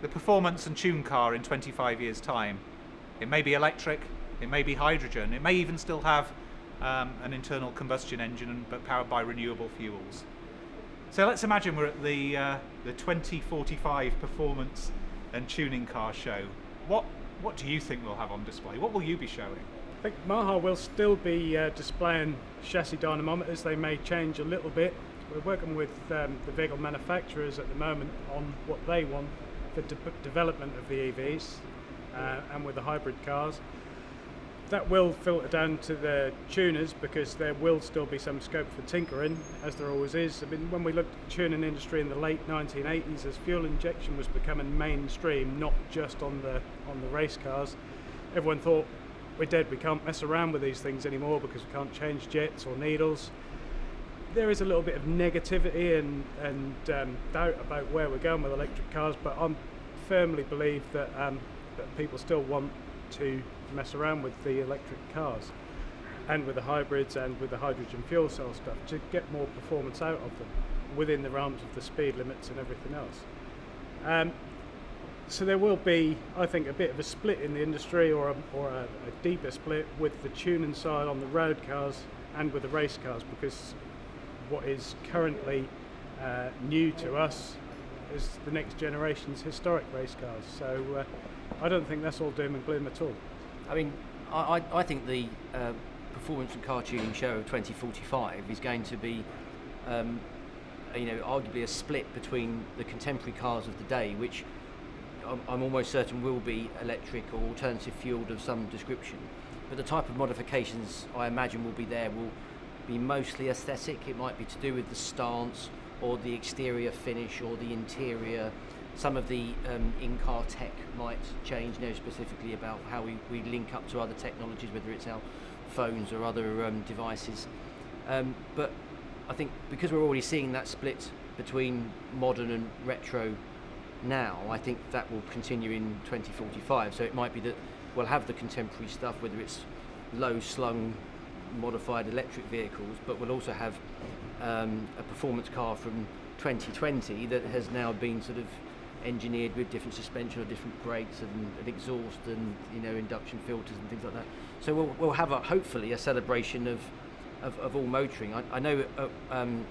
the performance and tune car in 25 years' time. It may be electric, it may be hydrogen, it may even still have an internal combustion engine but powered by renewable fuels. So let's imagine we're at the 2045 performance and tuning car show. What do you think we'll have on display? What will you be showing? I think Maha will still be displaying chassis dynamometers. They may change a little bit. We're working with the vehicle manufacturers at the moment on what they want for development of the EVs and with the hybrid cars. That will filter down to the tuners because there will still be some scope for tinkering, as there always is. I mean, when we looked at the tuning industry in the late 1980s, as fuel injection was becoming mainstream, not just on the race cars, everyone thought, we're dead, we can't mess around with these things anymore because we can't change jets or needles. There is a little bit of negativity and doubt about where we're going with electric cars, but I firmly believe that people still want to mess around with the electric cars and with the hybrids and with the hydrogen fuel cell stuff to get more performance out of them within the realms of the speed limits and everything else. So there will be, I think, a bit of a split in the industry or a deeper split with the tuning side on the road cars and with the race cars, because what is currently new to us is the next generation's historic race cars. So I don't think that's all doom and gloom at all. I mean, I think the Performance and Car Tuning Show of 2045 is going to be, arguably a split between the contemporary cars of the day, which I'm almost certain will be electric or alternative fueled of some description. But the type of modifications I imagine will be there will be mostly aesthetic. It might be to do with the stance or the exterior finish or the interior. Some of the in-car tech might change, specifically about how we link up to other technologies, whether it's our phones or other devices. But I think because we're already seeing that split between modern and retro now, I think that will continue in 2045. So it might be that we'll have the contemporary stuff, whether it's low-slung modified electric vehicles, but we'll also have a performance car from 2020 that has now been sort of engineered with different suspension or different brakes and exhaust and induction filters and things like that. So we'll have hopefully a celebration of all motoring. I know at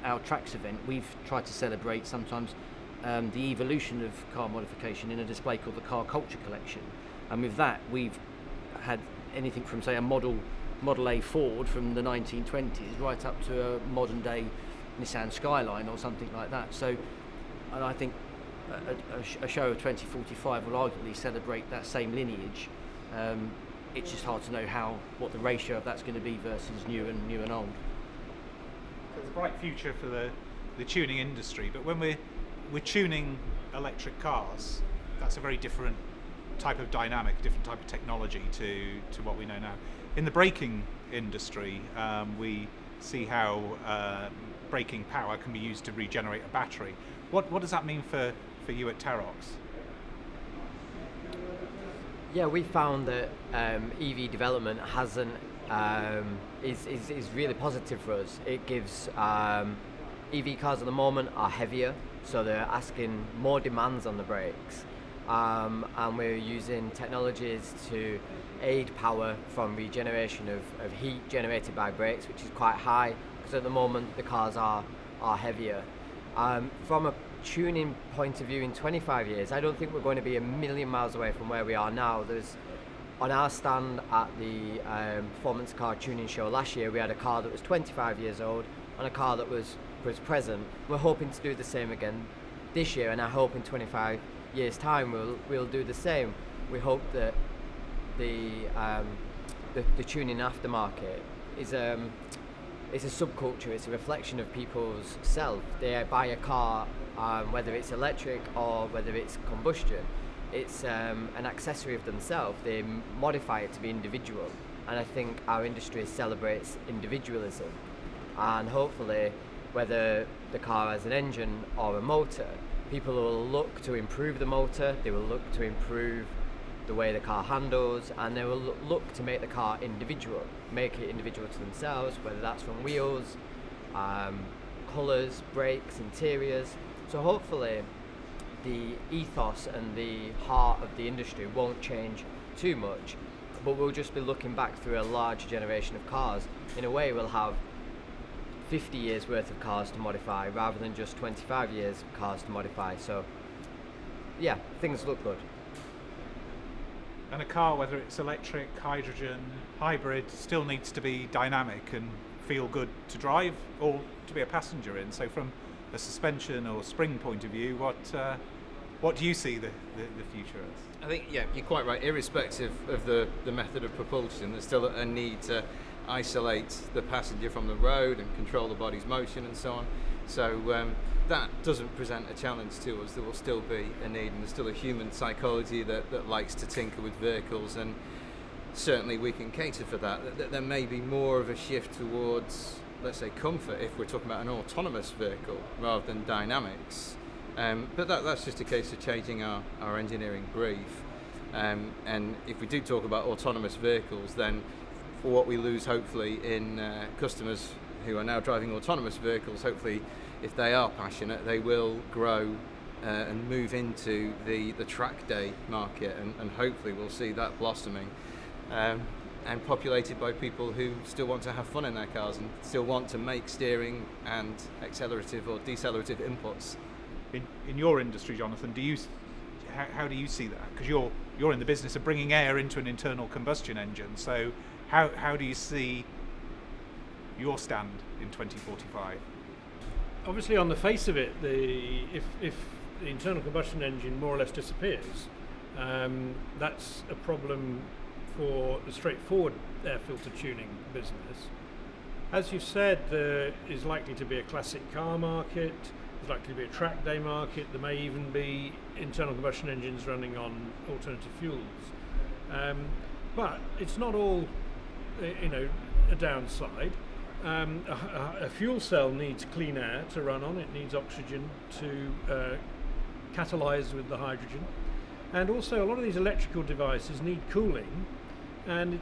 our Tracks event we've tried to celebrate sometimes the evolution of car modification in a display called the Car Culture Collection, and with that we've had anything from, say, a Model A Ford from the 1920s right up to a modern day Nissan Skyline or something like that. So, and I think a show of 2045 will arguably celebrate that same lineage. It's just hard to know what the ratio of that's going to be versus new and old. So there's a bright future for the tuning industry, but when we're tuning electric cars, that's a very different type of dynamic, different type of technology to what we know now. In the braking industry, we see how braking power can be used to regenerate a battery. What does that mean for you at Terox? Yeah, we found that EV development is really positive for us. It gives EV cars at the moment are heavier, so they're asking more demands on the brakes, and we're using technologies to aid power from regeneration of heat generated by brakes, which is quite high because at the moment the cars are heavier. From a tuning point of view, in 25 years, I don't think we're going to be a million miles away from where we are now. On our stand at the Performance Car Tuning Show last year, we had a car that was 25 years old and a car that was present. We're hoping to do the same again this year, and I hope in 25 years' time we'll do the same. We hope that the tuning aftermarket is a subculture. It's a reflection of people's self. They buy a car, whether it's electric or whether it's combustion, it's an accessory of themselves. They modify it to be individual, and I think our industry celebrates individualism, and hopefully whether the car has an engine or a motor, people will look to improve the motor, they will look to improve the way the car handles, and they will look to make the car individual, make it individual to themselves, whether that's from wheels, colours, brakes, interiors. So hopefully the ethos and the heart of the industry won't change too much, but we'll just be looking back through a large generation of cars. In a way, we'll have 50 years worth of cars to modify rather than just 25 years of cars to modify. So yeah, things look good. And a car, whether it's electric, hydrogen, hybrid, still needs to be dynamic and feel good to drive or to be a passenger in. So from a suspension or spring point of view, what do you see the future as? I think, yeah, you're quite right. Irrespective of the method of propulsion, there's still a need to isolate the passenger from the road and control the body's motion and so on. So that doesn't present a challenge to us. There will still be a need, and there's still a human psychology that likes to tinker with vehicles, and certainly we can cater for that. There may be more of a shift towards, let's say, comfort if we're talking about an autonomous vehicle rather than dynamics. But that's just a case of changing our engineering brief. And if we do talk about autonomous vehicles, then for what we lose hopefully in customers who are now driving autonomous vehicles, hopefully if they are passionate, they will grow and move into the track day market, and hopefully we'll see that blossoming and populated by people who still want to have fun in their cars and still want to make steering and accelerative or decelerative inputs. In your industry, Jonathan, how do you see that? Because you're in the business of bringing air into an internal combustion engine. So how do you see your stand in 2045? Obviously, on the face of it, if the internal combustion engine more or less disappears, that's a problem for the straightforward air filter tuning business. As you said, there is likely to be a classic car market. There's likely to be a track day market. There may even be internal combustion engines running on alternative fuels. But it's not all, a downside. A fuel cell needs clean air to run on. It needs oxygen to catalyze with the hydrogen. And also a lot of these electrical devices need cooling, and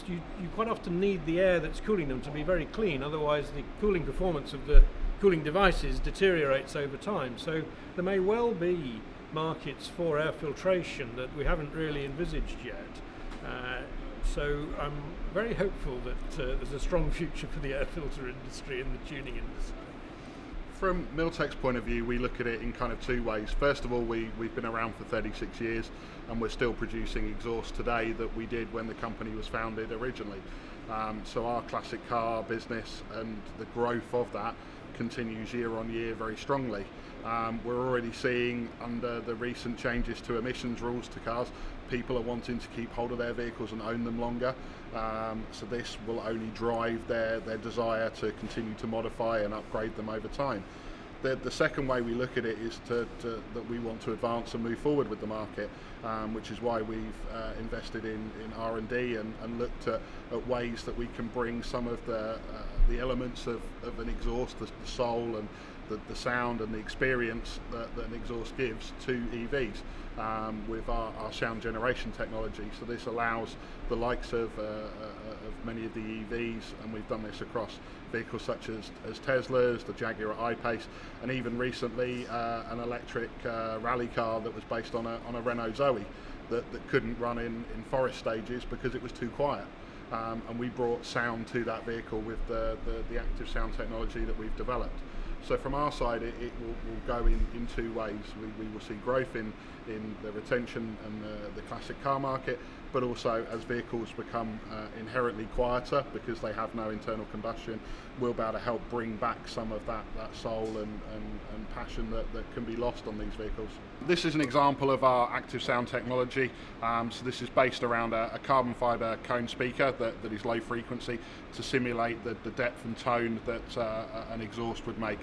you quite often need the air that's cooling them to be very clean, otherwise the cooling performance of the cooling devices deteriorates over time. So there may well be markets for air filtration that we haven't really envisaged yet. So I'm very hopeful that there's a strong future for the air filter industry and the tuning industry. From Milltek's point of view, we look at it in kind of two ways. First of all, we've been around for 36 years and we're still producing exhaust today that we did when the company was founded originally. So our classic car business and the growth of that continues year on year very strongly. We're already seeing under the recent changes to emissions rules to cars, people are wanting to keep hold of their vehicles and own them longer. So this will only drive their desire to continue to modify and upgrade them over time. The second way we look at it is that we want to advance and move forward with the market, which is why we've invested in R&D and looked at ways that we can bring some of the elements of an exhaust, the soul and the sound and the experience that an exhaust gives to EVs with our sound generation technology. So this allows the likes of many of the EVs, and we've done this across vehicles such as Tesla's, the Jaguar I-Pace, and even recently an electric rally car that was based on a Renault Zoe that couldn't run in forest stages because it was too quiet. And we brought sound to that vehicle with the active sound technology that we've developed. So from our side, it will go in two ways. We will see growth in the retention and the classic car market, but also as vehicles become inherently quieter because they have no internal combustion, we'll be able to help bring back some of that soul and passion that can be lost on these vehicles. This is an example of our active sound technology. So this is based around a carbon fibre cone speaker that is low frequency to simulate the depth and tone that an exhaust would make.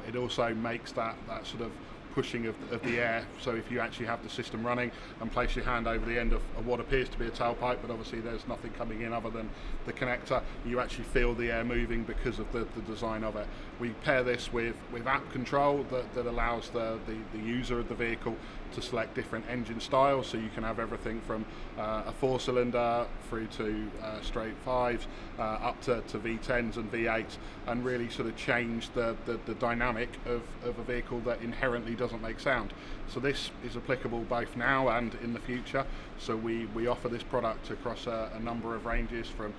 It also makes that sort of pushing of the air, so if you actually have the system running and place your hand over the end of what appears to be a tailpipe, but obviously there's nothing coming in other than the connector, you actually feel the air moving because of the design of it. We pair this with app control that allows the user of the vehicle to select different engine styles, so you can have everything from a 4-cylinder through to straight 5s up to V10s and V8s, and really sort of change the dynamic of a vehicle that inherently doesn't make sound. So this is applicable both now and in the future. So we offer this product across a number of ranges, from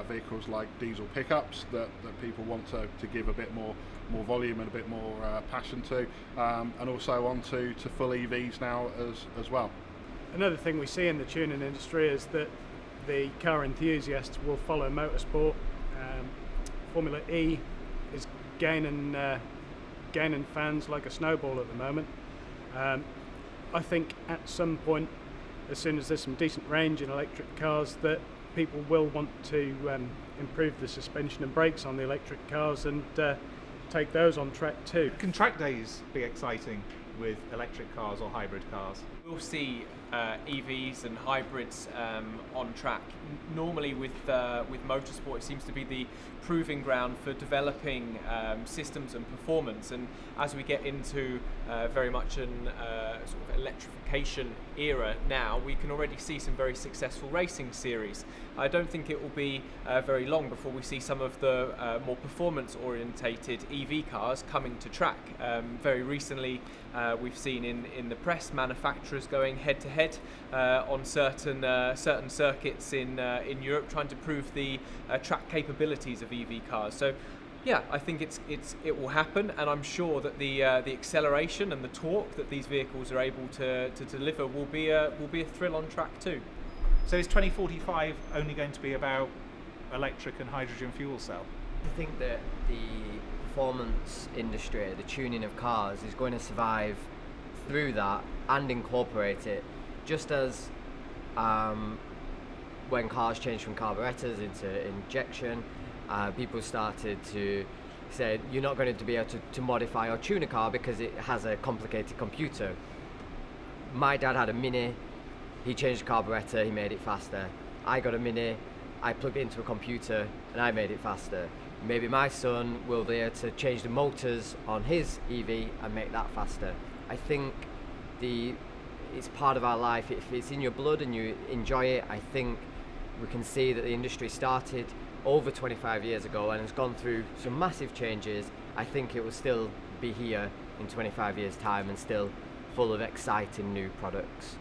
vehicles like diesel pickups that people want to give a bit more volume and a bit more passion to, and also on to full EVs now as well. Another thing we see in the tuning industry is that the car enthusiasts will follow motorsport. Formula E is gaining fans like a snowball at the moment. I think at some point, as soon as there's some decent range in electric cars, that people will want to improve the suspension and brakes on the electric cars and take those on track too. Can track days be exciting with electric cars or hybrid cars? We'll see EVs and hybrids on track. Normally with motorsport, it seems to be the proving ground for developing systems and performance, and as we get into very much an sort of electrification era now, we can already see some very successful racing series. I don't think it will be very long before we see some of the more performance orientated EV cars coming to track. Very recently we've seen in the press manufacturers going head to head on certain circuits in Europe, trying to prove the track capabilities of EV cars. So yeah, I think it will happen, and I'm sure that the acceleration and the torque that these vehicles are able to deliver will be a thrill on track too. So is 2045 only going to be about electric and hydrogen fuel cell? I think that the performance industry, the tuning of cars, is going to survive through that and incorporate it, just as when cars changed from carburetors into injection, people started to say you're not going to be able to modify or tune a car because it has a complicated computer. My dad had a Mini, he changed the carburetor, he made it faster. I got a Mini, I plugged it into a computer and I made it faster. Maybe my son will be able to change the motors on his EV and make that faster. I think it's part of our life. If it's in your blood and you enjoy it, I think we can see that the industry started over 25 years ago and has gone through some massive changes. I think it will still be here in 25 years' time and still full of exciting new products.